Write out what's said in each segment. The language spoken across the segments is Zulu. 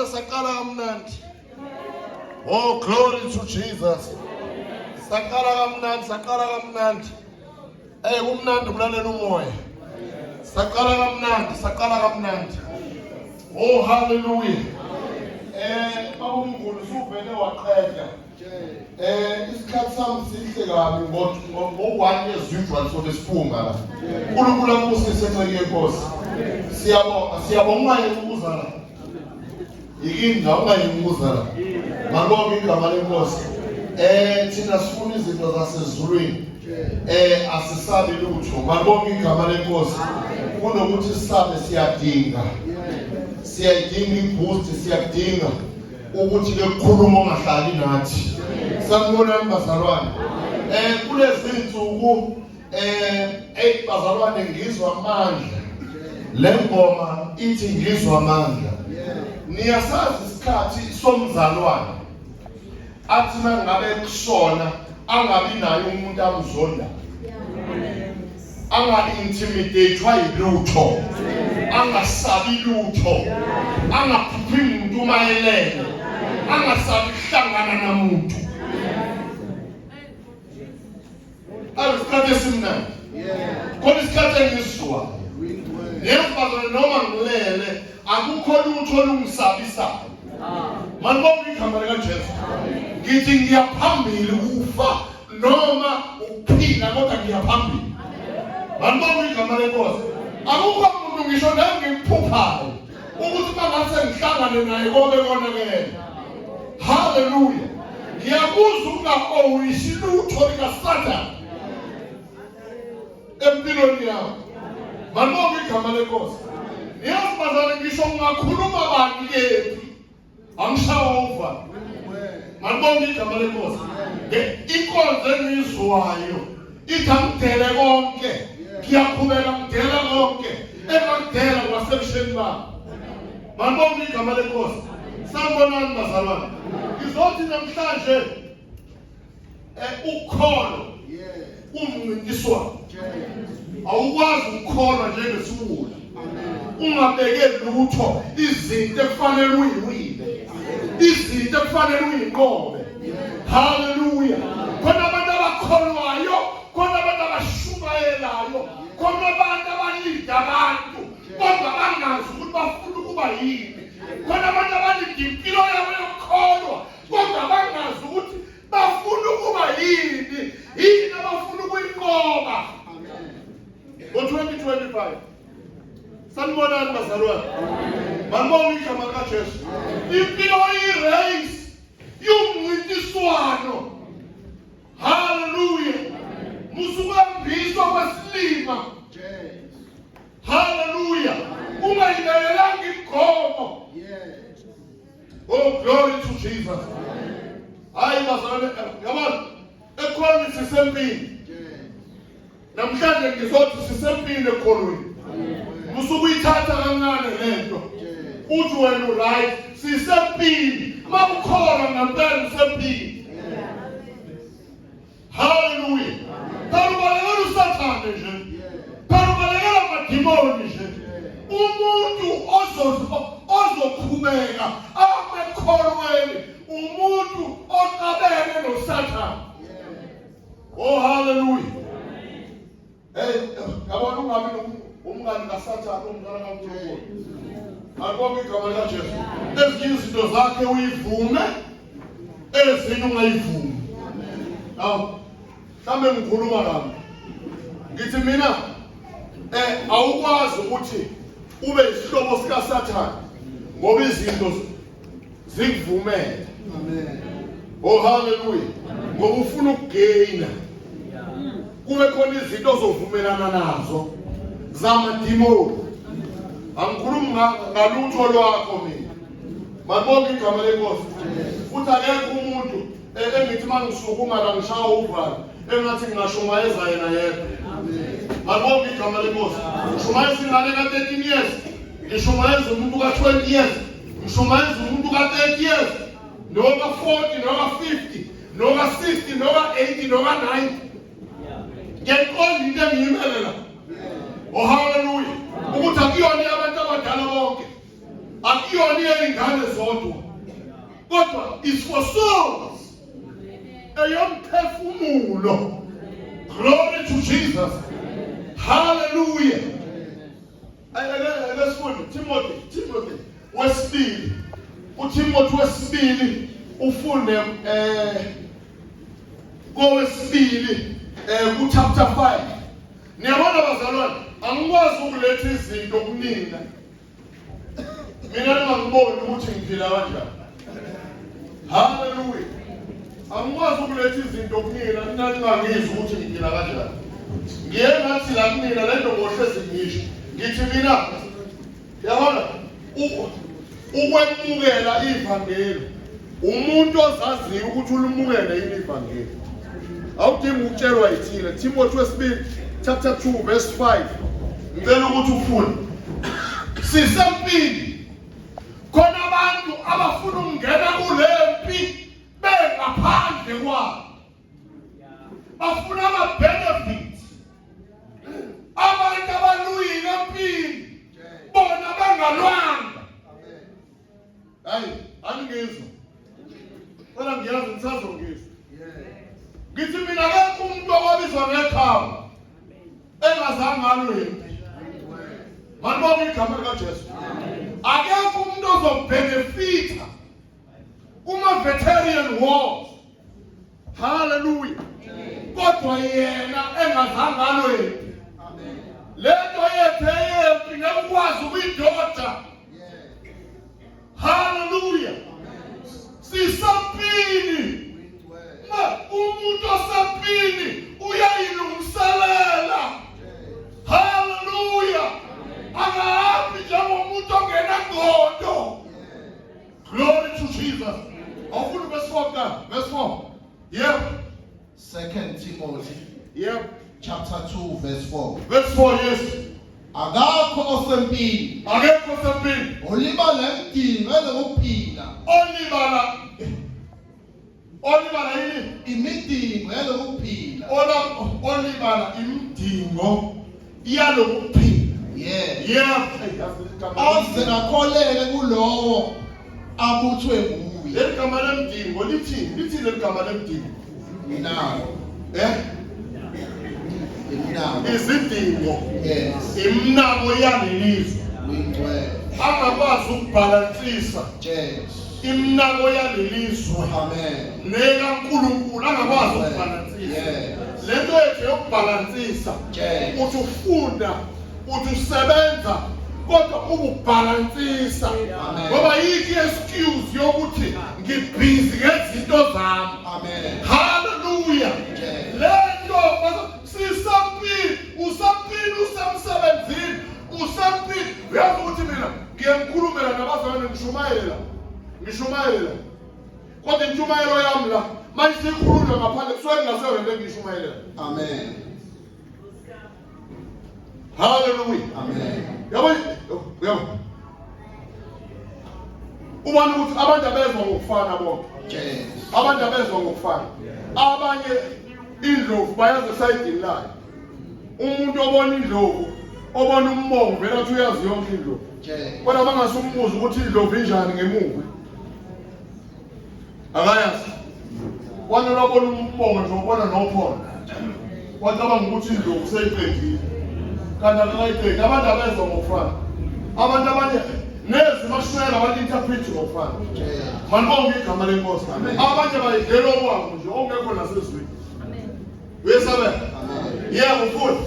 Yazi saqala kamnandi. Oh, glory to Jesus. Saqala kamnandi. Umnandi kulalela umoya. Saqala kamnandi. Oh, hallelujah. Bawumngulu suvele waqeda. Isikhathi sami sihle kabi ngo-1 years usual so lesiphunga la. uNkulunkulu akusise enxeke yenkosi. Siyabonga ukubuza la. Yikinda ungayibuza la. Mangibonge igama lenkosi. Thina sifuna izinto zasezulwini. Asisabi lutho. Mangibonge igama lenkosi. Kunokuthi sisabe siyadinga. Siyadinga iboost, siyadinga ukuthi lekhuluma ongahlali nathi. Sanibona bazalwane. Kulezi insuku bazalwane ngizwa amandla. Le ngoma ithi ngizwa amandla. Niyasazi isikhathi somzalwane. Athi mangabe kusona angabi nayo umuntu amzonda. Anga-intimidatewa yilutho. Angasabi lutho. Angaphuphi umuntu mayelele. Angasabi kuhlangana namuntu. Isikhathi esimnandi. Khona isikhathi engisizwayo. Ngemfazane noma ngilele akukho lutho olungisabisayo. Manibonge igama likaJesu. Ngithi ngiyaphambili ukufa noma ukuphila kodwa ngiyaphambili. Manibonge igama lenkosi. Akukho umuntu ngisho nangimphuphayo ukuthi mangase ngihlangane naye konke konakele. Hallelujah. Ngiyakuzwa ungaowisi lutho likaSathane empilweni yakho. Manibonge igama lenkosi. Niyazibazana ngisho ungakhuluma abantu kephi angishawova. Manibonge igama lenkosi. Inkonzo engizwayo ithi angidele konke. Ngiyaqhubeka ngidela konke. Engakudela kwasemsheni bami. Manibonge igama lenkosi. Sanibonani bazalwane. Ngizothi namhlanje ukholo umncintiswano. Awukwazi ukukholwa njengesiwula. Ungabekeli lutho izinto ekufanele uyiwile. Izinto ekufanele uyinqobe. Hallelujah. Khona abantu abakholwayo, khona abantu abashumayelayo, khona abantu abaninda abantu kodwa bangazi ukuthi bafuna ukuba yini. Khona abantu abaninda impilo yabo yokukholwa kodwa bangazi ukuthi bafuna ukuba yini. Yini abafuna ukuyinqoba. Ngo-2025 sanibonani bazalwane. Manibonge igama likaJesu. Impilo irace yomncintiswano. Hallelujah. Musukambiswa kwesilima. Hallelujah. Ungayinelelanga inkomo. Oh, glory to Jesus. Hayi bazalwane, yabona ekhona sisempini. Namhlanje ngizothi sisempini ekholweni. Musukuyithatha kancane lento. Uthi wena right, sisempini. Mawukholwa ngempela usempini. Hallelujah. Kalubalekela uSathane nje. Kalubalekela amadimoni nje. Umuntu ozoqhubeka amekholweni, umuntu oqabene noSathane. Oh, hallelujah. Yabona ungabi umngani kaSathane umngane kaNkulunkulu. Akubonge igama likaJesu. Ezinye izinto zakhe uyivume, ezinye ungayivumi. Mhlambe ngikhuluma kabi. Ngithi mina awukwazi ukuthi ube isihlobo sikaSathane ngoba izinto zikuvumele. Amen. Oh, hallelujah. Ngoba ufuna ukugaina. Kube khona izinto ozovumelana nazo zamadimoni. Angikhulumi ngalutho lwakho mina. Manibonge igama lenkosi. Futhi akekho umuntu engithi mangisukuma la ngishaya uvalo engathi ngingashumayeza yena yedwa. Manibonge igama lenkosi. Ngishumayeza ingane ka-13 years. Ngishumayeza umuntu ka-20 years. Ngishumayeza umuntu ka-30 years. Noma 40, noma 50, noma 60, noma 80, noma 90. Ngiyaqonda into engiyimelela. Oh, hallelujah. Ukuthi akuyona abantu abadala bonke. Akuyona ingane zodwa kodwa is for souls eyomphefumulo. Glory to Jesus. Hallelujah. Let's go Timothy wesibili. uTimothy wesibili ufunde kowesibili ku chapter 5. Niyabona bazalwane, angikwazi ukuletha izinto kunina mina ngingaboni ukuthi ngiphila kanjani. Hallelujah. Angikwazi ukuletha izinto kunina mina ngingangizwa ukuthi ngiphila kanjani. Ngiye ngathi la kunina lento ngohlezi ngisho ngithi mina yabona ukwemukela ivangeli umuntu ozaziyo ukuthi ulimukele yini ivangeli. Awudingi ukutshelwa yithina. Timothy wesibili chapter 2 verse 5. Ngicela ukuthi ufunde. Sisempini khona abantu abafuna ukungena kulempi bengaphandle kwabo. Bafuna ama benefits. Abantu abaluyile empini bona bangalwanga. Hayi, angizwa. Kodwa ngiyazi ngisazongizwa. Ngithi mina akekho umuntu owabizwa ngekhaya engazange alwempi. Manibonge igama likaJesu. Akekho umuntu ozobhenefitha kuma-veteran wars. Hallelujah. Kodwa yena engazange alwempi. Lento yethe yempi ngekwazi ukuyidoda. Hallelujah. Sisampini. Umuntu osampini uyayilungiselela. Hallelujah. Akahambi njengomuntu ongena ngodo. Glory to Jesus. Awufuna verse 4 ka? Verse 4. Yep. 2 Timothy. Yep. Chapter 2 verse 4. Verse 4, yes. Akakho osempini. Akekho osempini. Olibala emdingo ezokuphila. Olibala yini? Imidingo ezokuphila. Olibala imidingo yalokuphila. Yeah. Yeah. Aze akholeke kulowo abuthwe nguye. Leli gama lemdingo lithini? Lithini leli gama lemdingo? Nawo. Nawo. Izidingo. Yes. Imnamo yalelizwe. Uyingcwele. Angakwazi ukubalansisa. Yes. Imnamo yalelizwe. Amen. NekaNkulunkulu angakwazi ukubalansisa. Yes. Lento yethu yokubalansisa. Yes. Uthi ufunda, uthi usebenza kodwa ukubalansisa. Ngoba yiki excuse yokuthi ngibhizi ngezinto zami. Amen. Hallelujah. Yes. Lento sisampini, usampini usemsebenzini, usampini. Uyazi ukuthi mina ngiyemkhulumela nabazalwane ngishumayela. Kodwa intshumayelo yami la manje sikhuluma ngaphandle kusuke ngasewena ngishumayela. Amen. Hallelujah. Amen. Yabo. Ubani ukuthi abantu abezwa ngokufana bonke. Yes. Abantu abezwa ngokufana. Abanye indlovu bayazi esayidini layo. Umuntu obona indlovu, obona ummongo vela uthi uyazi yonke indlovu. Yes. Kodwa bangasumbuza ukuthi indlovu injani ngemuva. Akayazi. Wona lobona ummongo nje ubona nophondo. Wacabanga ukuthi indlovu seyiqedile. Kanti akayiqedi. Abantu abezwa ngokufana. Abantu abanye nezi mashwela abantu interpret ngokufana. Manibonge igama lenkosi. Abanye bayidlela okwabo nje ongekho nasezweni. Wesabe? Amen. Yebo futhi.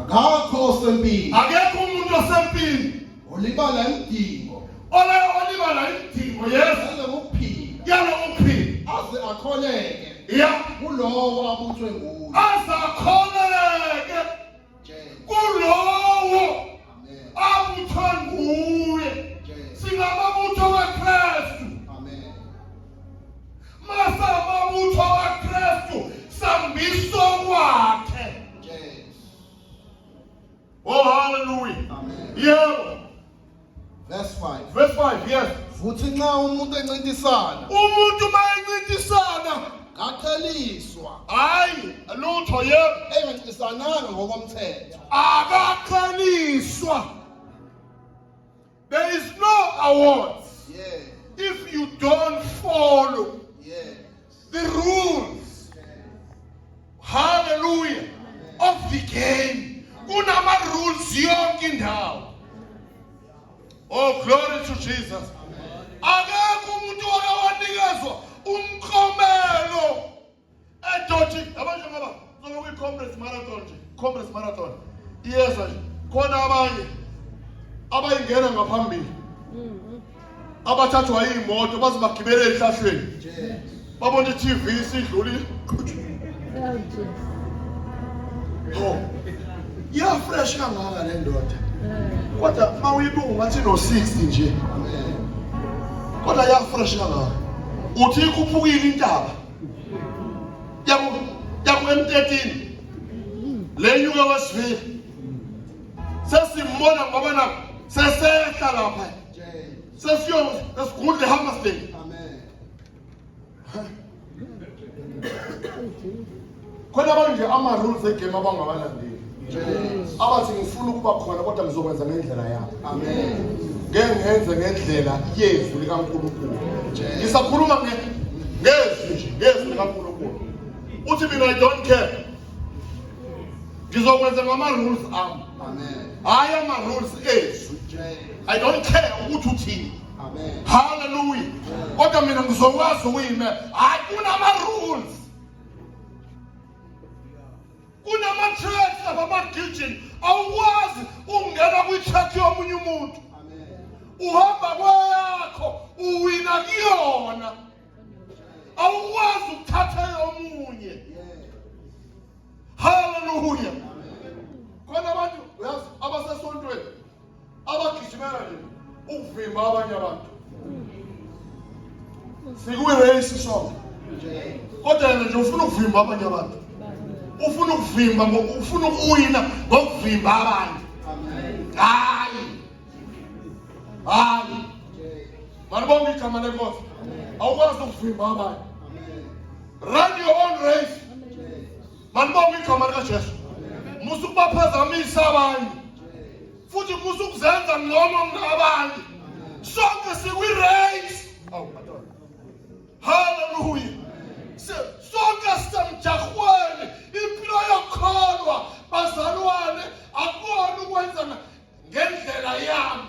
Akakho osempini. Akekho umuntu osempini. Olibala imidingo. Olibala imidingo yes. Ezokuphila. Yalokuphila. Aze akholeke. Yeah. Kulowo abuthwe nguye. Azakholeke. Kulowo Amen. abuthwe nguye. Singababutho kaKristu. Amen. Masababutho kaKristu sambiso kwakhe. Yes. Oh hallelujah. Amen. Yebo. Verse 5. Verse 5, yes. Futhi nxa umuntu encintisana, Umuntu mayencintisana kaceliswa, hayi lutho yebo engancintisananga ngokomthetho. akaqaliswa. There is no awards Yeah. if you don't follow Yeah. the rules, hallelujah, of the game. Kunama rules yonke indawo. Oh, glory to Jesus. Akekho umuntu wakawanikezwa umklomelo edothi abanje ngaba zokuyi conference marathon nje, conference marathon. Iyeza nje khona abanye abayingena ngaphambili. Abathathwa imoto baze bagibele ehlahlweni. Babona iTV isidluli. Oh. Ya fresh kangaka le ndoda. Kodwa mawuyibuka ngathi no 60 nje. Kodwa ya fresh kangaka. Uthi ikhuphukile intaba. Yaku M13. Le nyuka wasivile. Sesimbona ngoba na sesehla lapha. Sesiyo esigudle Hammersdale. Amen. Khona manje ama rules egame abangabalandeli. Abathi ngifuna ukuba khona kodwa ngizokwenza ngendlela yami. Amen. Ngeke ngenze ngendlela yethu likaNkulunkulu. Ngisakhuluma ngezwi nje, ngezwi likaNkulunkulu. Uthi mina I don't care. Ngizokwenza ngama rules ami. Amen. Hayi ama rules ezwi. I don't care ukuthi uthini. Amen. Hallelujah. Kodwa mina ngizokwazi ukuyime. Hayi kunama rules. Kunama church abamagijini awukwazi ungena kwi-church yomunye umuntu. Uhamba kwakho uwina kuyona. Awukwazi ukuthatha yomunye. Hallelujah. Khona abantu uyazi abasesontweni abagijimela nje ukuvimba abanye abantu. Sikwi-race sonke. Kodwa yena nje ufuna ukuvimba abanye abantu. Ufuna ukuvimba ufuna ukuwina ngokuvimba abantu. Hayi. Hayi. Manibonga igama lenkosi. Awukwazi ukuvimba abantu. Run your own race. Manibonga igama likaJesu. Musukubaphazamisa abanye. Futhi musukuzenza ngcono kunabanye. Sonke sikwi-race. Hallelujah. Sonke sisemjahweni. Impilo yokholwa bazalwane akukona ukwenza ngendlela yami.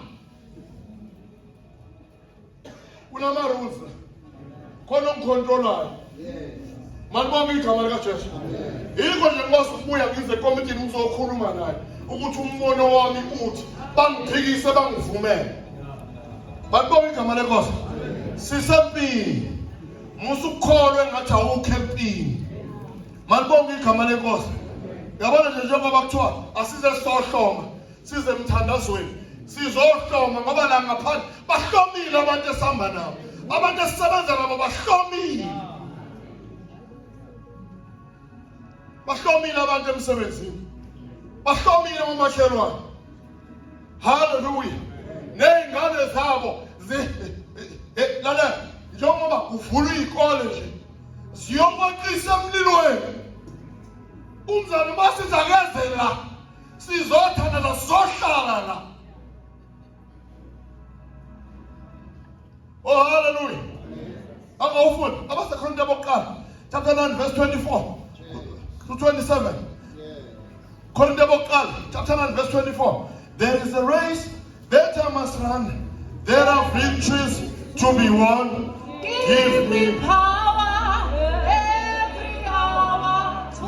Kunama rules. Khona umcontrolayo. Manibonga igama likaJesu. Yikho nje ngikwazi ukubuya ngize committee ngizokhuluma naye ukuthi umbono wami uthi bangiphikise bangivumele. Manibonga igama lenkosi. Sisempini. Musukholwe ngathi awukho empini. Manibonga igama lenkosi. Yabona nje njengoba kuthiwa asize sizohloma, size emthandazweni. Sizohloma ngoba la ngaphandle bahlomile abantu esihamba nabo. Abantu esisebenza nabo bahlomile. Bahlomile abantu emsebenzini. Bahlomile ngomakhelwane. Hallelujah. Nezingane zabo lalela njengoba kuvula izikole nje siyokwaqisa emlilweni. Umzali masizakezela la sizothanda la sizohlala la. Oh hallelujah. Angawufuni abasekhona bokuqala chapter 9 verse 24 to 27. Khona bokuqala chapter 9 verse 24. There is a race that I must run. There are victories to be won. Give me power every hour to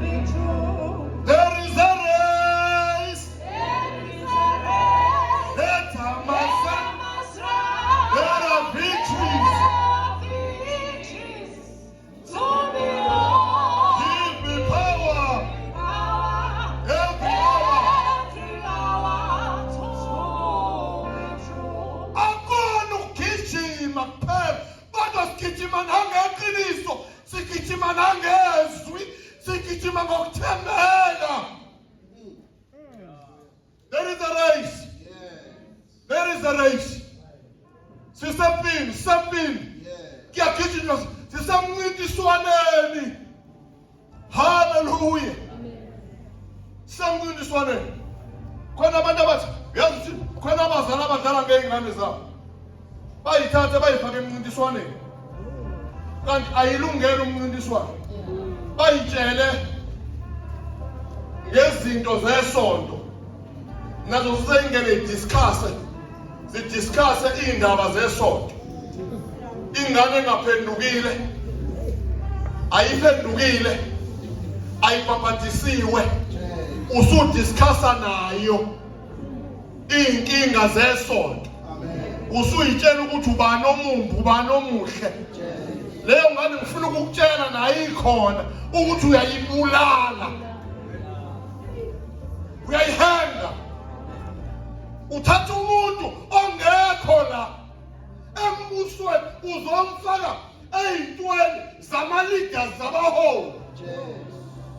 be true. There is a race There is a race that I must run. I must run. There are victories. Victories to be won. Give me power Power every hour. every hour to be true. Akona ukugijima kuphela, kodwa sigijima nangeqiniso, sigijima nangezwi, sigijima ngokuthembeka. There is a race. There is a race. Sisempini. Kuyagijima sisemncintiswaneni. Hallelujah. Sisemncintiswaneni. Khona abantu abathi, yazi khona abazali abadlala ngey'ngane zabo. bayithathe bayifake emncintiswaneni kanti ayilungele umncintiswano. Bayitshele ngezinto zesonto nazo sisengene zidiscusse iy'ndaba zesonto. Ingane engaphendukile, ayiphendukile, ayibhabhadisiwe, usudiscussa nayo iy'nkinga zesonto. Usuyitshela ukuthi ubani omumbi, ubani omuhle. Leyo ngane ngifuna ukukutshela nayo ikhona ukuthi uyayibulala, uyayihenga. Uthatha umuntu ongekho la embusweni uzomfaka ey'ntweni zama-leaders zabaholi.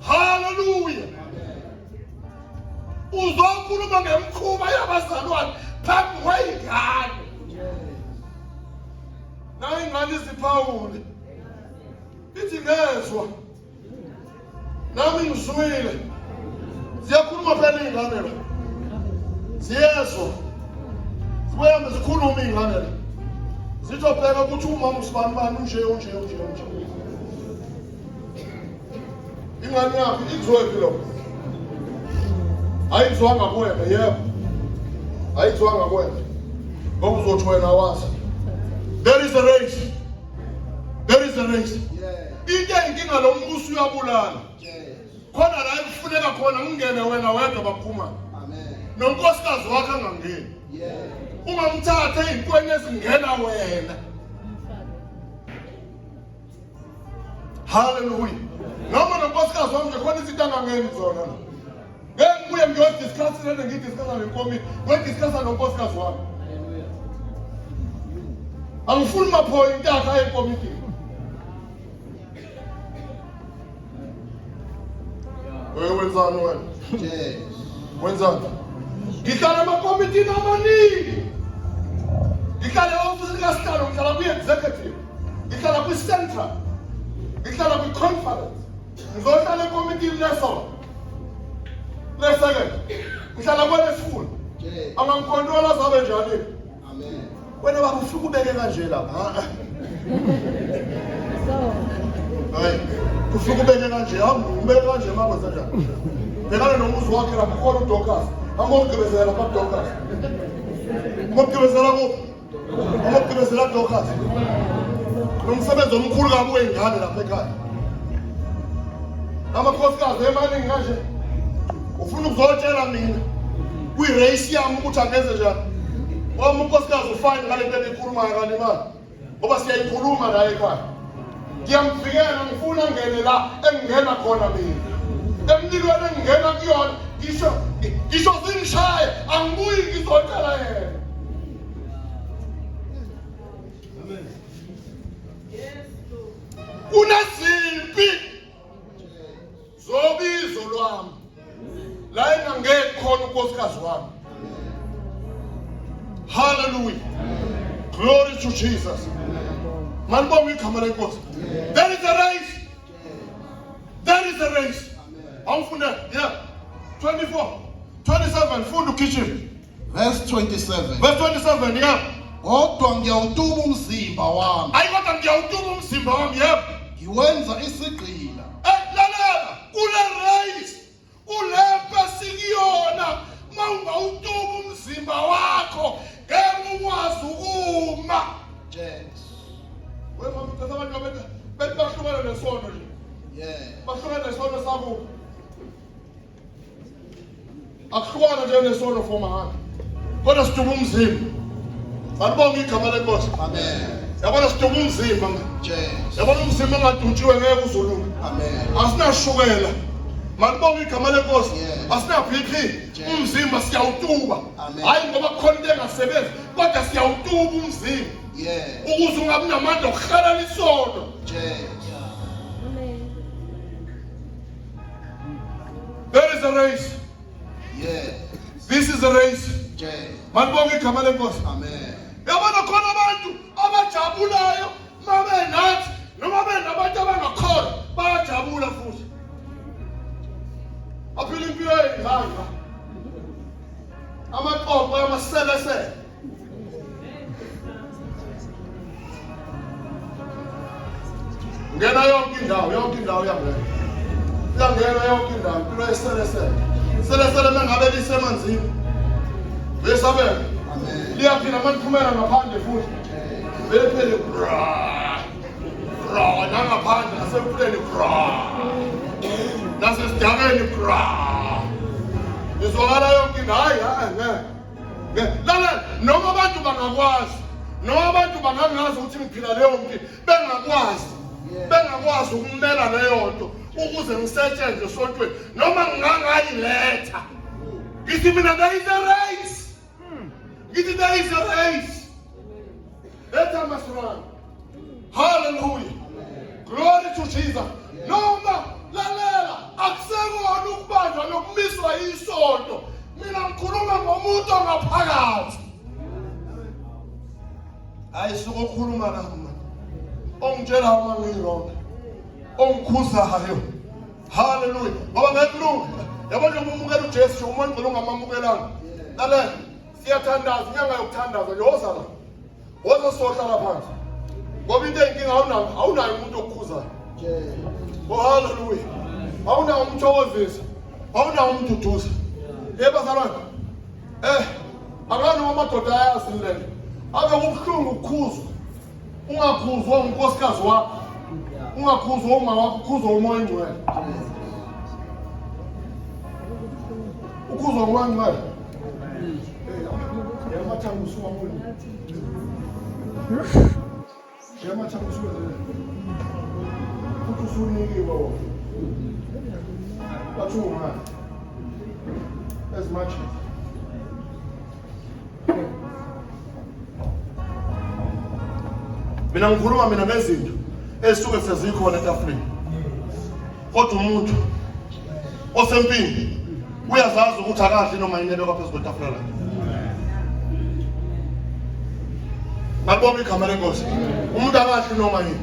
Hallelujah. Uzokhuluma ngemkhuba yabazalwane phambi kwey'ngane. Nayo ingane iziphawule ithi ngezwa nami ngizwile. Ziyakhuluma phela iy'ngane la, ziyezwa, zibuye zikhulume iy'ngane la, zizobheka ukuthi umama usibani bani unje. Ingane yakho ikuzwephi lo? Ayikuzwanga kuwena, yebo, ayikuzwanga kuwena, ngoba uzothi wena wazi. There is a race. There is a race. Into eyinkinga lo mbuso uyabulala. Khona la ekufuneka khona ungene wena wedwa baphuma. Nonkosikazi wakhe angangeni. Ungamthatha ey'ntweni ezingena wena. Hallelujah. Noma nonkosikazi wami nje khona izinto angangeni zona. Ngeke ngibuye ngiyodiscuss lento ngidiscussa nenkomiti, ngiyodiscussa nonkosikazi wami. Angifuni maphoyinti akhe enkomitini. Wenzani wena? Wenzani? Ngihlala emakomitini amaningi. Ngihlala e-office likaSihlalo, ngihlala kwi-executive, ngihlala kwi-central, ngihlala kwi-conference, ngizohlala ekomitini lesonto, le-second, ngihlala kwelesifuna. Angangikhontrola zabe njani? Wena baba ufika ubeke kanje lapha. Hayi, ufika ubeke kanje, ubeke kanje makwenza njani? Bekane nomuzi wakhe lapha khona uDocas. Amogqibezela lapha uDocas. Amogqibezela kuphi? Amogqibezela uDocas. Nomsebenzi omkhulu kabi wey'ngane lapha ekhaya. Amakhosikazi emaningi kanje. Ufuna ukuzotshela mina kwi-race yami ukuthi angenze njani? Wami unkosikazi ufane ngale nto engiyikhulumayo ngale mali, ngoba siyayikhuluma la ekhaya. Ngiyamvikela, ngifuna ngene la engingena khona mina. Emlilweni engingena kuyona, ngisho zingishaye, angibuyi ngizotshela yena. Kunezimpi zobizo lwami la engangekho khona unkosikazi wami. Hallelujah. Glory to Jesus. Manibonga igama lenkosi. There is a race. There is a race. Awufunda, yeah. 24, 27, funda ukitchen. Verse 27. Verse 27, yeah. Kodwa ngiyawutuba umzimba wami. Kodwa ngiyawutuba umzimba wami, yeah. Ngiwenza isigqila. Lalela, kule race, ulempe sikuyona, mawungawutuba umzimba wakho, ngeke ukwazi ukuma. Wema mthatha abantu bahlukana nesono nje. Bahlukana nesono sakho. Akuhlukana nje nesono for mahanga. Kodwa situba umzimba. Manibonga igama lenkosi. Amen. Yabona situba umzimba. Yabona umzimba ongaduntshiwe ngeke uzolunga. Amen. Asinashukela. Manibonga igama lenkosi. Asina BP. Umzimba siyawutuba. Hayi ngoba khona into engasebenzi, kodwa siyawutuba umzimba. Ukuze ungabi namandla okuhlala isono. There is a race. This is a race. Manibonga igama lenkosi. Amen. Yabona khona abantu abajabulayo mabe nathi noma benabantu abangakhona bayajabula futhi. Aphila impilo ey'nganga. Amaqoqo amaselesele. ngena yonke indawo yangena iyangena yonke indawo impilo yeselesele mengabe lisemanzini besabela liyaphila maniphumela ngaphandle futhi belephele nangaphandle nasemfuleni nasesidakeni izwakala yonke indawo hayi lalela noma abantu bangakwazi noma abantu bangangazi ukuthi ngiphila leyo mpilo bengakwazi ukumela leyo nto ukuze ngisetshenzwe esontweni noma ngingangayiletha ngithi mina there is a race ngithi there is a race let us run. Hallelujah, glory to Jesus. Noma lalela akusekona ukubanjwa nokumiswa isonto, mina ngikhuluma ngomuntu ongaphakathi ayisukukhuluma nami ongitshela uma ngiyonke ongikhuzayo. Hallelujah, ngoba ngekulunga yabo nje umukela uJesu umuntu ngicela ungamamukelanga. Lalela siyathandaza inyanga yokuthandaza nje woza sohlala phansi ngoba into enkinga awunayo umuntu okukhuzayo. Oh hallelujah, awunayo umthokozisa, awunayo umuntu uduza. Bazalwane akani amadoda ayazi lento abe kubuhlungu ukukhuzwa, ungakhuzwa unkosikazi wakho, ungakhuzwa uma wakho, ukhuzwa umoya ingcwele, ukhuzwa umoya ingcwele. Yamathanga usuka muni yamathanga usuka futhi usunikiwe wona bathuma as much mina ngikhuluma mina ngezinto ezisuke sezikhona etafuleni, kodwa umuntu osempini uyazazi ukuthi akahle noma inebe kwaphezulu kwetafula lakhe. Ngibonga igama lenkosi. Umuntu akahle noma yini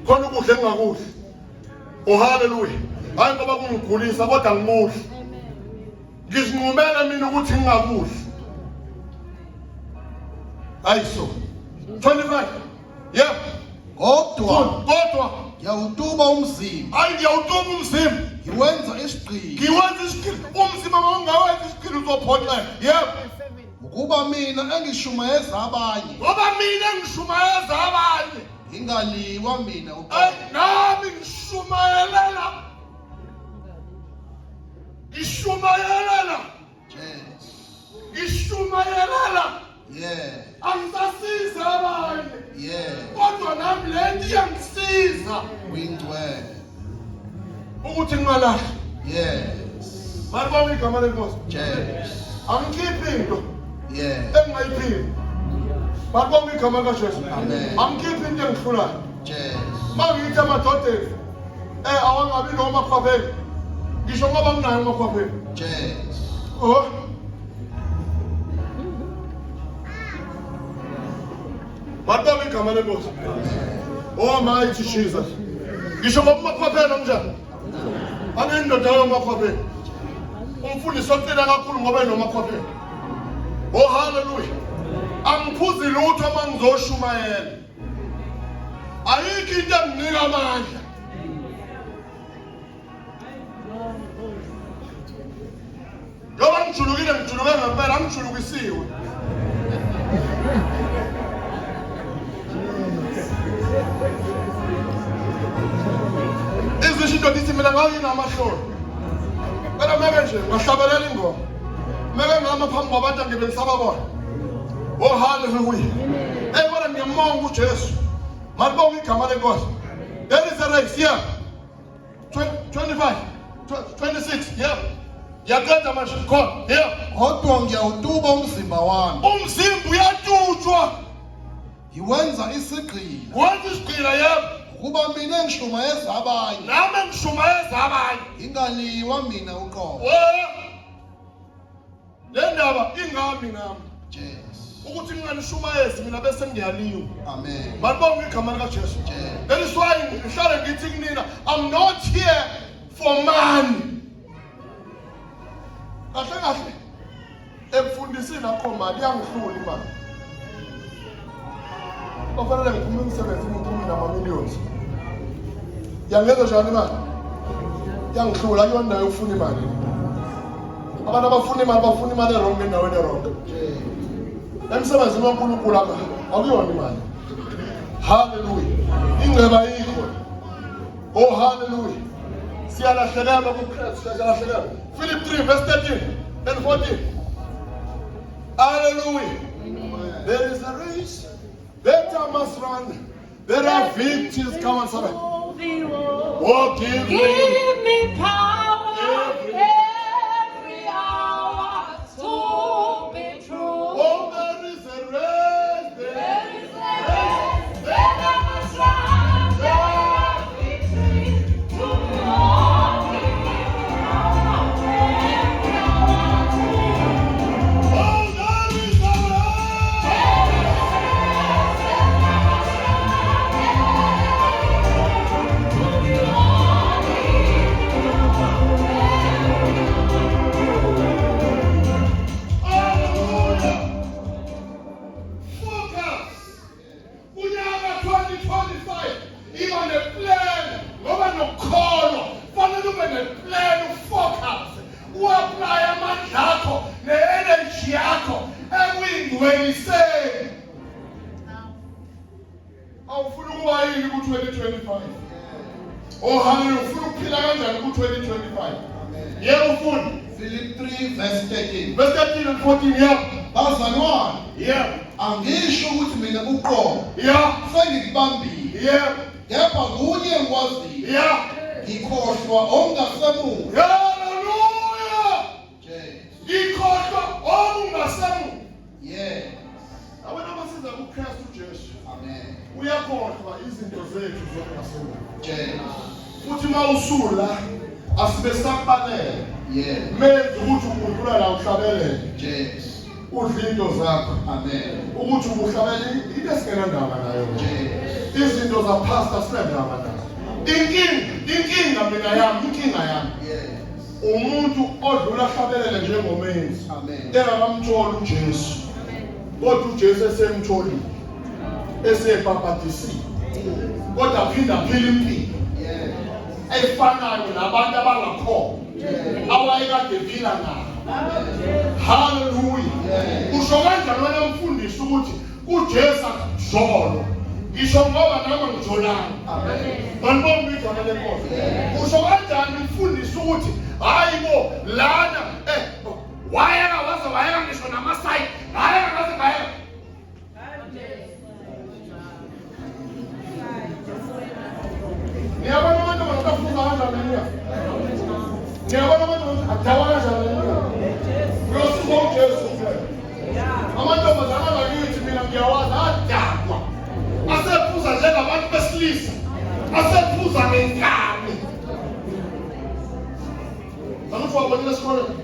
khona ukudla engakudli. Oh hallelujah, hayi ngoba kungigulisa kodwa ngimuhle, ngizinqumela mina ukuthi ngingakudli. Ayiso 25 yeah, Kodwa ngiyawutuba umzimba. Hayi ngiyawutuba umzimba. ngiwenza isigqili Ngiwenza isigqili. Umzimba mawungawenza isigqili uzophoxeka. Yebo. ukuba mina engishumayeza abanye Ngoba mina engishumayeza abanye ngingaliwa mina uqobo. nami ngishumayelela. Yeah. Angisasiza abanye. Yeah. Kodwa nami lento iyangisiza Wingcwele. ukuthi ngingalahli. Yes. Maribonga igama lenkosi. Yes. Angikhiphi into Yeah. engingayiphili. Maribonga igama likaJesu. Amen. Angikhiphi into engihlulayo. Yes. Mangithi amadodeni awangabi nomakhwapheni. Ngisho ngoba nginayo umakhwapheni. Yes. Oh. Maribonga igama lenkosi. Oh mighty Jesus. Ngisho ngoba umakhwapheni onjani? Anendoda yomakhwapheni. Umfundisi ocela kakhulu ngoba enomakhwapheni. Oh hallelujah. Angiphuzi lutho uma ngizoshumayela. Ayikho into enginika amandla. Ngoba ngijulukile ngempela, angijulukisiwe. Izisho dithi mina ngayinamahloni. Kodwa meke nje ngahlabelela ingoma. Meke ngama phambi kwabantu ngibe ngisababona. Oh hallelujah. Kodwa ngiyambonga uJesu. Maribonga igama lenkosi. There is a race here. 25, 26, yeah. Yaqeda manje khona, yeah. Kodwa ngiyawutuba umzimba wami Umzimba uyatutshwa. ngiwenza isigqili Wenza isigqila yebo. ukuba mina engishumayeza abanye Nami ngishumayeza abanye. ngingaliwa mina uqobo. Le ndaba ingami nami. Yes. Ukuthi nginganishumayezi mina bese ngiyaliwa. Amen. Maribonga igama likaJesu. Yes. That is why ngihlale ngithi kunina, I'm not here for money. Kahle ekufundiseni akho mali yangihlula imali. Kufanele ngiphume umsebenzi ngiphume nama millions. Yangenza njani imali? Yangihlula yona nayo ufuna imali. Abantu abafuna imali bafuna imali eronke endaweni eronke. Emsebenzini kaNkulunkulu lapha akuyona imali. Hallelujah. Ingceba yikho. Oh hallelujah. Siyalahlekelwa kuKristu, siyalahlekelwa. Philip 3 verse 13 and 14. Hallelujah. There is a race that I must run. There are victories. Come on, somebody. Oh, give me power every hour to be true. Oh, there is a race. There is a race that I must run. There are victories to be won. Give me power every hour to be true. Oh, there is a race. There is a race that I must run. There are victories to be won. Give me Hallelujah. Focus. Unyaka 2025. Even a plan. Ngoba nokholo. Fanele ube neplan ufocus. Uapply amandla akho ne-energy yakho ekuyingcweliseni. Awufuna ukuba yini ku-2025? Oh hallelujah. Ufuna ukuphila kanjani ku-2025? Yebo ufuna. Philip 3 verse 13. Verse 13 and 14, yeah. Bazalwane, Yeah. angisho ukuthi mina uqobo Yeah. sengikubambile. Yeah. Kepha kunye engikwaziyo, Yeah. ngikhohlwa ongasemuva. Hallelujah. Yes. Ngikhohlwa okungasemuva. Yes. Abantu abasiza kuKristu Jesu Amen. uyakhohlwa izinto zethu zokungasemuva. Yes. Futhi mawusula asibe sakubalele. Yes. Menze ukuthi ukudlula la uhlabelele. Yes. Udla into zakho. Amen. Ukuthi ubuhlabele into esingenandaba nayo. Yes. Izinto zapastor sinendaba nazo. Inkinga mina yami. Yes. Umuntu odlula ahlabelele njengomenzi. Amen. Engakamtholi uJesu. Kodwa uJesu esemtholile. Esepapathisile. Kodwa aphinda phila impilo Yes. efanayo nabantu abangakho. Awayekade phila nabo. Hallelujah. Usho kanjani wena mfundisi ukuthi uJesu akujolo? Ngisho ngoba nami ngijolanga. Manibona igama lenkosi. Usho kanjani mfundisi ukuthi hayi bo lana wayeka ngisho namasayi. Wayeka. Ngiyabona abantu abafuna kanjani. Ngiyabona abantu adawa kanjani. Uyosiza uJesu kuphela. Amantombazana bakithi mina ngiyawazi adakwa. Asephuza njengabantu besilisa. Asephuza ngenkani. Abantu wabonile esikoleni.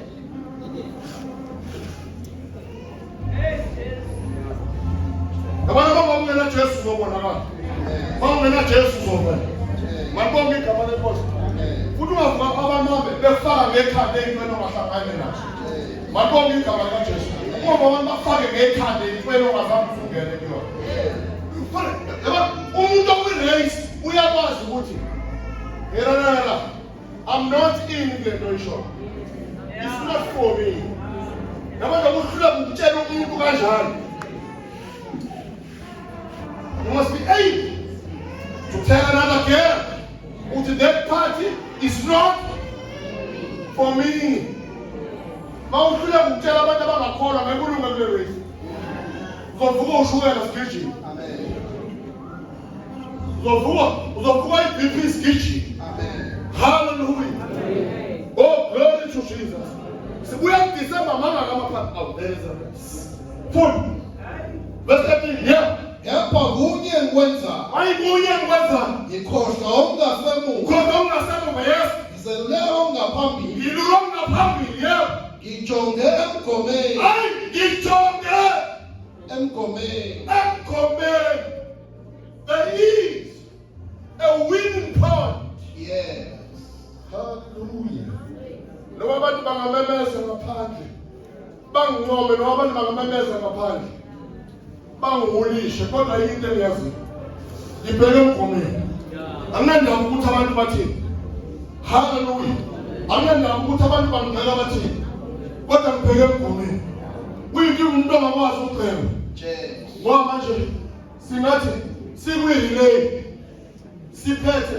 Abantu abangena Jesu uzobonakala. Bangena Jesu uzobona. Mabonke igama lenkosi. Futhi ungavuka abamambe befaka ngekhanda eyintweni ongahlangani nazo. Mabonke igama likaJesu. Ngoba abantu bafake ngekhanda eyintweni ongazange ufungele kuyona. Umuntu okwirace uyakwazi ukuthi yena I'm not in kule nto isho. It's not for me. Nabantu abuhlula ukutshela umuntu kanjani. You must be able to tell another girl that that party is not for me. Mawuhlula ukutshela abantu abangakholwa ngenkulumo kule race. Uzovuka ushukela sigijima. Amen. Uzovuka iBP sigijima. Amen. Hallelujah. Oh, glory to Jesus. Sibuya kuDisemba mama kamapha out there is a race. Full. Verse 13, yeah. Kepha kunye engikwenzayo, Ayibuye ngikwenza. ngikhohlwa ongasemuva. Kodwa ungasemuva yes. Ngizelule ongaphambili. Ngilulonga phambili yeah. Ngijonge emgomeni. Ngijonge Emgomeni. emgomeni. There is a winning point. Yes. Hallelujah. Noma abantu bangamemeza ngaphandle. Bangincome noma abantu bangamemeza ngaphandle. Bangihulishe kodwa into engiyaziyo. Ngibheke emgomeni. Anginandaba ukuthi abantu bathini. Hallelujah. Anginandaba ukuthi abantu bangibheka bathini. Kodwa ngibheke emgomeni. Uyinkinga umuntu ongakwazi ukucela. Ngoba manje singathi sikwirelay siphethe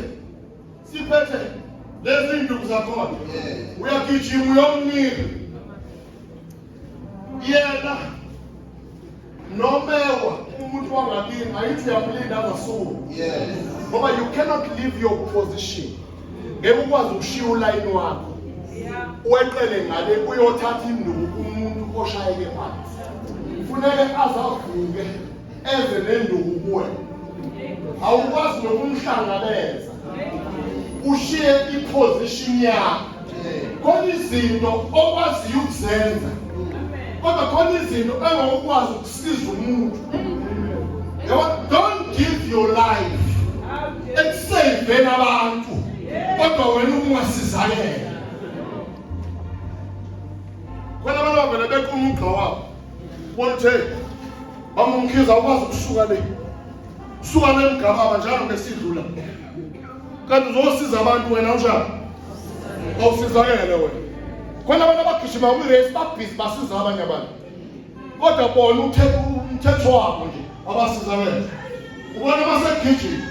lezi zinto zakhona. Uyagijima uyomnika. Yena nomewa umuntu wangakini ayithi uyamlinda ngasuku. Ngoba you cannot leave your position. Ngeke ukwazi ukushiya ulayini wakho. Uweqele ngale uyothatha induku umuntu oshayeke phansi. Kufuneka azavuke eze nenduku kuwe. Awukwazi nokumhlangabeza. Ushiye iposition yakho. Khona izinto okwaziyo ukuzenza. Kodwa khona izinto engakwazi ukusiza umuntu. Don't give your life ekusaveni abantu. Kodwa wena ungasizakela. Kwena abantu abavele bequma umgqa wabo. Bonke bamumkhiza ukwazi ukusuka le. Suka nemgababa njalo ngesidlula. Kanti uzosiza abantu wena unjani? Awusizakele wena. Khona abantu abagijima kwi-race babhizi basiza abanye abantu. Kodwa bona umthetho wabo nje abasizakele. Ubona basegijima.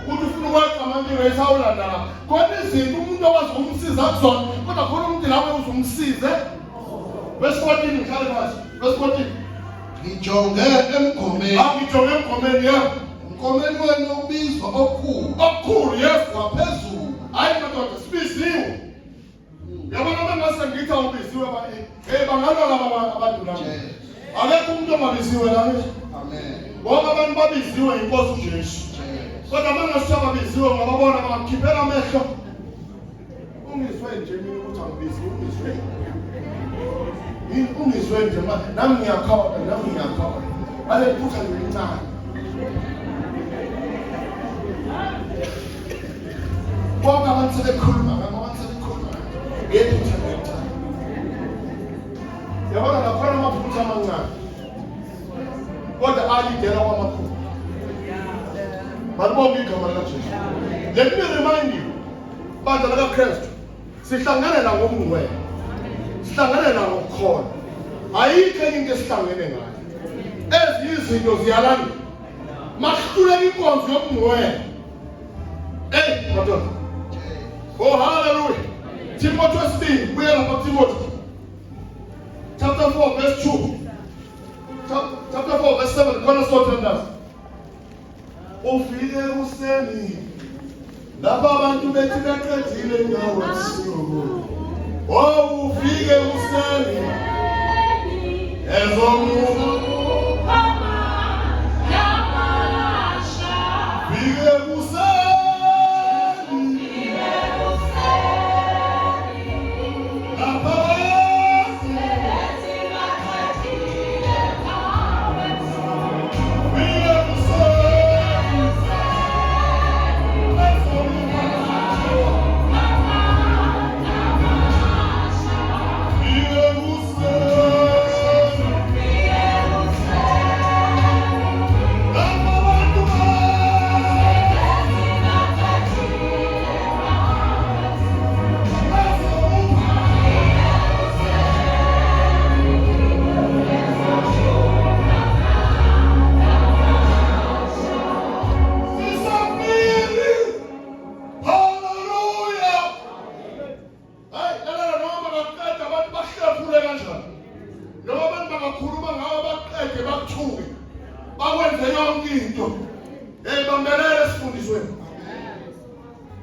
Uthi ufuna ukweqa amanye i-race awulandala. Khona izinto umuntu okwazi ukumsiza kuzona. Kodwa khona umuntu lawe uzumsize. Verse 14 ngihlale phansi. Verse 14. Ngijonge emgomeni. Ngijonge emgomeni yebo. Emgomeni wena ubizwa Okukhulu yes. Waphezulu. Hayi madoda sibiziwe. Yabona bengase ngithi awubiziwe bangalwa laba abantu labo. Akekho umuntu ongabiziwe la nje. Amen. Bonke abantu babiziwe inkosi uJesu. Kodwa bengasiya babiziwe ngababona bakhiphela amehlo. Ungizwe nje mina ukuthi angibiziwe ungizwe. Ungizwe nje nami ngiyakhala. Ale phutha ngilincane. Bonke abantu sebekhuluma ngephutha ngilincane. Yabona lakhona amaphutha amancane. Kodwa alidela kwamakhulu. Balibonga igama likaJesu. Let me remind you, bandla likaKristu, sihlangane la ngomngcwele. Sihlangane la ngokukholwa. Ayikho enye into esihlangene ngayo. Ezinye izinto ziyalandela. Mahluleka inkonzo yomngcwele. Madoda. Oh hallelujah. Timothy 2, buya lapha Timothy. Chapter 4 verse 2. Chapter 4 verse 7 khona sothandaza. Ufike useni lapha abantu bethi beqedile ngawe sikubo. Ufike useni ezomuntu Fike useni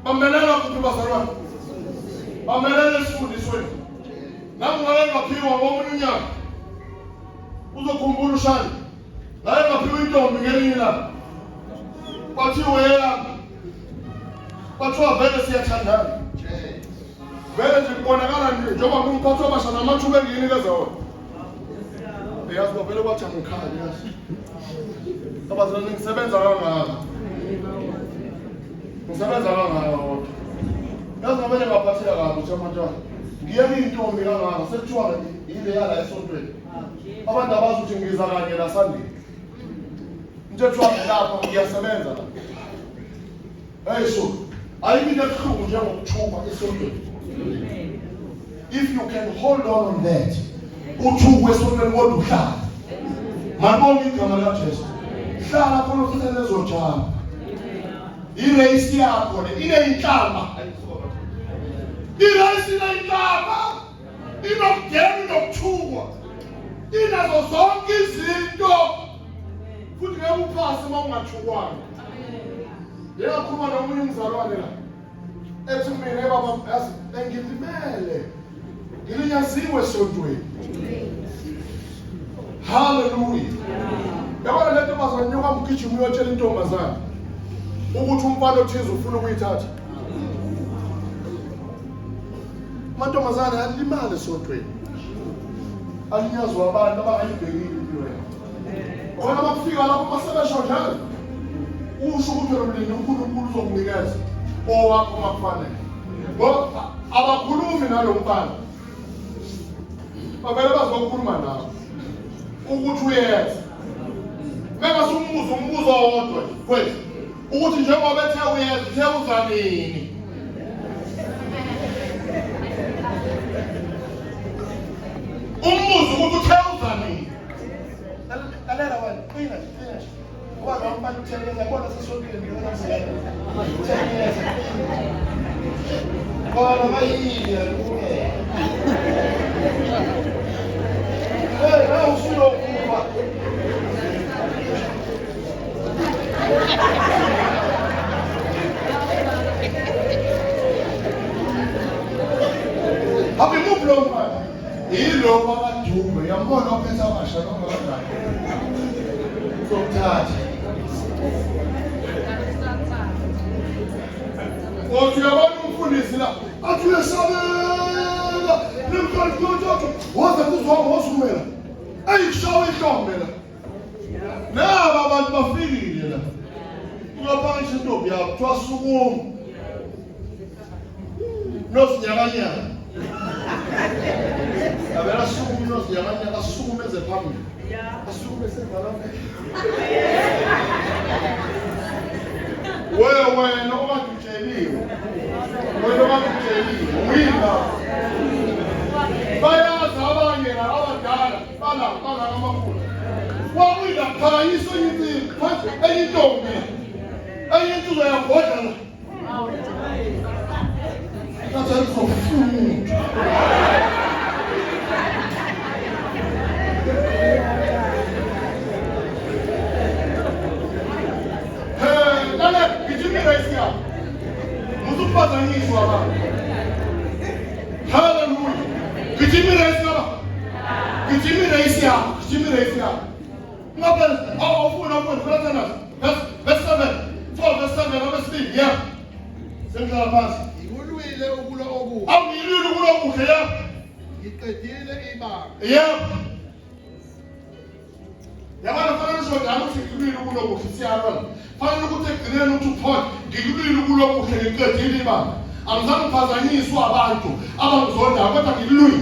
Bambelela kuphi bazalwane? Bambelela esifundisweni. Nami ngake ngaphiwa ngomunye unyaka. Uzokhumbula ushali. Ngake ngaphiwa intombi ngelinye ilanga. Bathiwe yeyami. Bathiwa vele siyathandana. Vele nje kubonakala nje njengoba kumphathwa basha namathuba engiyinikeza wona. Yazi vele kwathi angikhali yazi. Abazalwane ngisebenza kangaka. Ngisebenza kangaka. Yazi ngabele ngaphatheka kabi uThamantwana. Ngiyeke intombi kangaka sekuthiwa ile yala esontweni. Abantu abazi ukuthi ngiza kanye la Sunday. Nje kuthiwa lapha ngiyasebenza la. Hey, so ayikho ebuhlungu njengokuthuma esontweni. If you can hold on that, uthukwe esontweni kodwa uhlala. Mabonke igama likaJesu. Hlala khona uhlale lezojama. Irace yakho le ineyinhlamba. Irace ineyinhlamba. Inokugena nokuthukwa. Inazo zonke izinto. Futhi ngeke uphase uma ungathukwanga. Ngiyakhuluma nomunye umzalwane la. Ethi mina baba yazi engidimele. Ngilinyaziwe esontweni. Hallelujah. Yabona lento bazanyuka umgijimi uyotshela intombazana ukuthi umfana othize ufuna ukuyithatha. Amantombazane alimale esontweni. Alinyazwa abantu abangayibhekile impilo yabo. Bona bafika lapho basebesho njalo. Usho ukuthi nomlindi uNkulunkulu uzokunikeza owakho makufanele. Ngoba abakhulumi nalo mfana. Bavele bazokhuluma nawe. Ukuthi uyenza. Mega sumbuzo umbuzo owodwa kwethu. Ukuthi njengoba bethe uyenza uthe uza nini? Umbuzo ukuthi uthe uza nini? Lalela wena, qina. Ngoba lo mfana utheleza yabona sesontweni ngiyona msebenzi. Utheleza. Ngoba bayini yakuke. Hey, usulo kufa. Happy move long man. Ilo babadume yambona ophetha abasha noma kanjani. Sokuthatha. Othi yabona umfundisi la, athi uyasabela. Lemkhanto waza kuzwa ngosumela. Ayishawe ihlombe la. Naba abantu bafikile la. Ungaphansi intombi yakho twasukuma. Nosinyakanyaka. Abela sukuma nosinyakanyaka asukumeze phambili. Asukume sevalapha. Wena okadutsheliwe. Wena okadutsheliwe. Wina. Bayazi abanye la abadala bala amakhulu. Wawina phakayiso yinto manje eyintombi. Eyinto uyabhodla la. That's a food. Hey, dale, gidimi reisi ya. Muzuphazanyiswa la. Hallelujah. Gidimi reisi ya. Gidimi reisi ya. Gidimi reisi ya. Ngapha awufuna ukwenza verse 7. 12 verse 7 abesibili yeah. Sengizala phansi. Ngilwile ukulwa okuhle. Awungilwile ukulwa okuhle yeah. Ngiqedile ibanga. Yeah. Yabona fanele shodala ukuthi ngilwile ukulwa okuhle siyabona. Fanele ukuthi egcineni uthi uphone ngilwile ukulwa okuhle ngiqedile ibanga. Angizange ngiphazanyiswe abantu abangizonda kodwa ngilwile.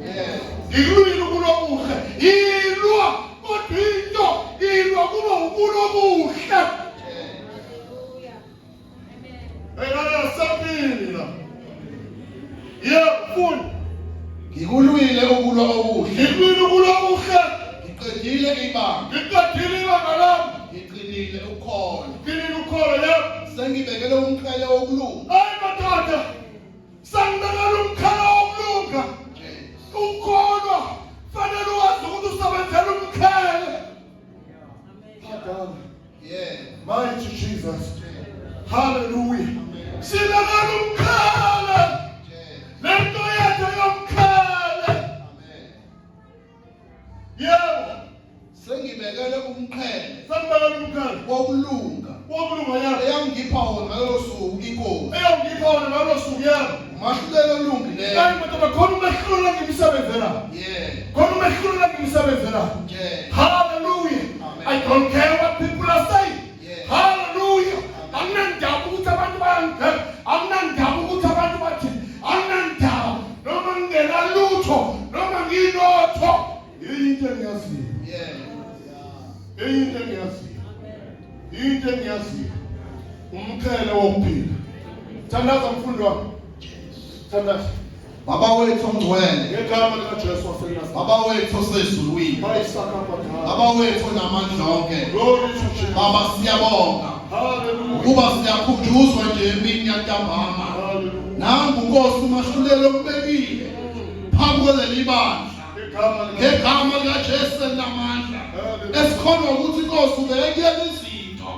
Yeah. Ngilwile ukulwa okuhle. Ilwa kodwa into ilwa kuba ukulwa okuhle. Ayana sabini la. Yefuni. Ngilwile ukulwa okuhle. Ngilwile ukulwa okuhle. Ngiqedile ibanga. Ngiqedile ibanga lami. Ngiqinile ukholo. Ngilile ukholo yebo. Sengibekele umqhele wokulunga. Hayi madoda. Sangibekela umkhala wokulunga. Ukholo. Fanele wazi ukuthi usebenzela umkhele. Amen. Yeah. Mighty Jesus. Hallelujah. Sibekela umkhele. Lento yethu yomkhele. Amen. Yebo. Sengibekele umqhele Sangibekela umkhele. wokulunga. Wokulunga yebo. Eyangipha wona ngalo suku inkosi. Eyongipha wona ngalo suku yebo. Mahlulelo olungileyo. Hayi madoda khona umehlulo ngimisebenzela. Yeah. Khona umehlulo ngimisebenzela. Yeah. Hallelujah. Amen. I don't care what people are saying. Yeah. Hallelujah. Anginandaba ukuthi abantu bayangena. Anginandaba ukuthi abantu bathi. Anginandaba noma ngingena lutho noma nginotho. Into engiyaziyo. Yeah. Into engiyaziyo. Into engiyaziyo. umqhele wokuphila. Thandaza mfundi wami. Thandaza. Baba wethu ongcwele, Ngegama likaJesu waseNazaretha. Baba wethu osezulwini, Bayisakaphatha. Baba wethu onamandla onke, Glory to Jesus. Baba siyabonga Hallelujah. ukuba siyakhunjuzwa nje emini yantambama. Hallelujah. Nangu Nkosi umahlulelo okubekile phambi kwaleli bandla. Ngegama likaJesu. Ngegama likaJesu elinamandla, esikhona ukuthi Nkosi ubekele izinto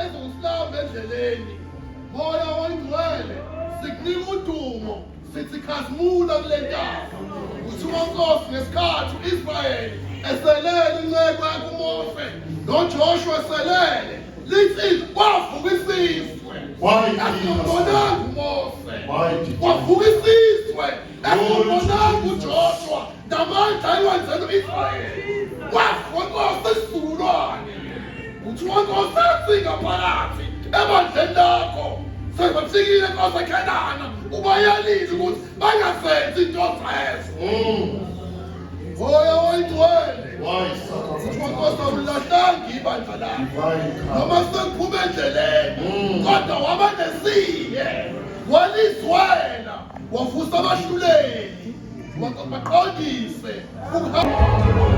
ezosilamba endleleni. Moya oyingcwele, sikunika udumo, sithi khazimula kule ndawo. Kuthiwa Nkosi ngesikhathi u-Israyeli eselele inceko yakho uMose noJoshua eselele, lithi wavuka isizwe. Why Akubonanga uMose, Why did you- wavuka isizwe. Akubonanga uJoshua namandla ayiwenzela u-Israyeli. Wavuka Nkosi isizukulwane. Kuthiwa Nkosi asinga phakathi ebandleni lakho. Sebafikile Nkosi eKhenana, ubayalile ukuthi bangazenzi into zezo. Moya oyingcwele, Why kuthiwa Nkosi awulahlanga ibandla lakho. Why Noma sekuphume endleleni, kodwa waba nesiye, walizwela, wavusa abahluleli, baqondise ukuhamba.